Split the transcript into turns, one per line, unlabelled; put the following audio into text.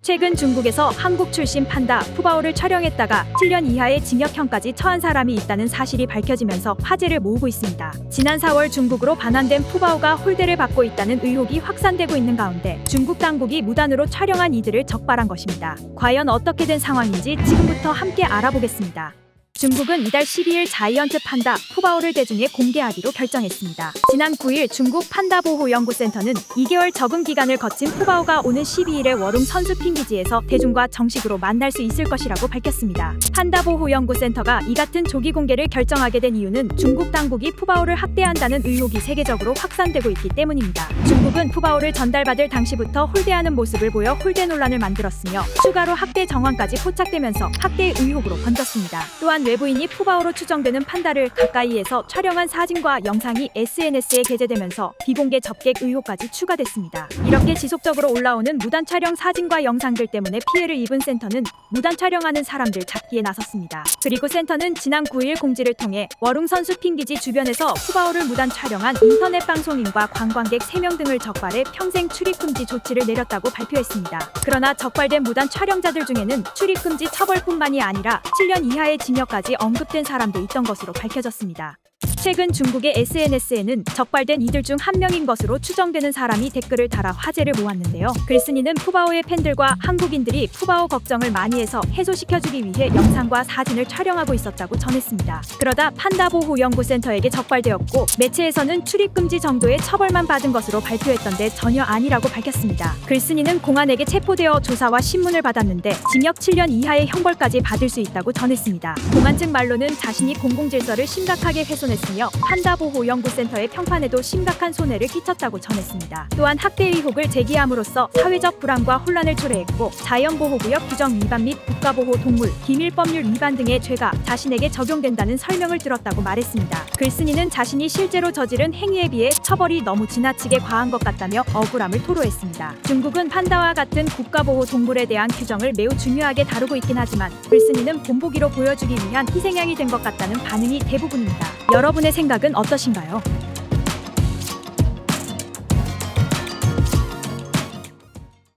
최근 중국에서 한국 출신 판다 푸바오를 촬영했다가 7년 이하의 징역형까지 처한 사람이 있다는 사실이 밝혀지면서 화제를 모으고 있습니다. 지난 4월 중국으로 반환된 푸바오가 홀대를 받고 있다는 의혹이 확산되고 있는 가운데 중국 당국이 무단으로 촬영한 이들을 적발한 것입니다. 과연 어떻게 된 상황인지 지금부터 함께 알아보겠습니다. 중국은 이달 12일 자이언트 판다 푸바오를 대중에 공개하기로 결정했습니다. 지난 9일 중국 판다 보호 연구센터는 2개월 적응 기간을 거친 푸바오가 오는 12일에 워룽 선수핑기지에서 대중과 정식으로 만날 수 있을 것이라고 밝혔습니다. 판다 보호 연구센터가 이 같은 조기 공개를 결정하게 된 이유는 중국 당국이 푸바오를 학대한다는 의혹이 세계적으로 확산되고 있기 때문입니다. 중국은 푸바오를 전달받을 당시부터 홀대하는 모습을 보여 홀대 논란을 만들었으며 추가로 학대 정황까지 포착되면서 학대 의혹으로 번졌습니다. 또한 외부인이 푸바오로 추정되는 판다를 가까이에서 촬영한 사진과 영상이 SNS에 게재되면서 비공개 접객 의혹까지 추가됐습니다. 이렇게 지속적으로 올라오는 무단 촬영 사진과 영상들 때문에 피해를 입은 센터는 무단 촬영하는 사람들 잡기에 나섰습니다. 그리고 센터는 지난 9일 공지를 통해 워룽 선수 핑기지 주변에서 푸바오를 무단 촬영한 인터넷 방송인과 관광객 3명 등을 적발해 평생 출입금지 조치를 내렸다고 발표했습니다. 그러나 적발된 무단 촬영자들 중에는 출입금지 처벌뿐만이 아니라 7년 이하의 징역까지 언급된 사람도 있던 것으로 밝혀졌습니다. 최근 중국의 SNS에는 적발된 이들 중 한 명인 것으로 추정되는 사람이 댓글을 달아 화제를 모았는데요. 글쓴이는 푸바오의 팬들과 한국인들이 푸바오 걱정을 많이 해서 해소시켜주기 위해 영상과 사진을 촬영하고 있었다고 전했습니다. 그러다 판다 보호 연구센터에게 적발되었고 매체에서는 출입금지 정도의 처벌만 받은 것으로 발표했던데 전혀 아니라고 밝혔습니다. 글쓴이는 공안에게 체포되어 조사와 신문을 받았는데 징역 7년 이하의 형벌까지 받을 수 있다고 전했습니다. 공안 측 말로는 자신이 공공질서를 심각하게 훼손했으며 판다 보호 연구센터의 평판에도 심각한 손해를 끼쳤다고 전했습니다. 또한 학대 의혹을 제기함으로써 사회적 불안과 혼란을 초래했고 자연보호구역 규정 위반 및 국가보호 동물 기밀법률 위반 등의 죄가 자신에게 적용된다는 설명을 들었다고 말했습니다. 글쓴이는 자신이 실제로 저지른 행위에 비해 처벌이 너무 지나치게 과한 것 같다며 억울함을 토로했습니다. 중국은 판다와 같은 국가보호 동물에 대한 규정을 매우 중요하게 다루고 있긴 하지만 글쓴이는 본보기로 보여주기 위한 희생양이 된 것 같다는 반응이 대부분입니다. 여러분의 생각은 어떠신가요?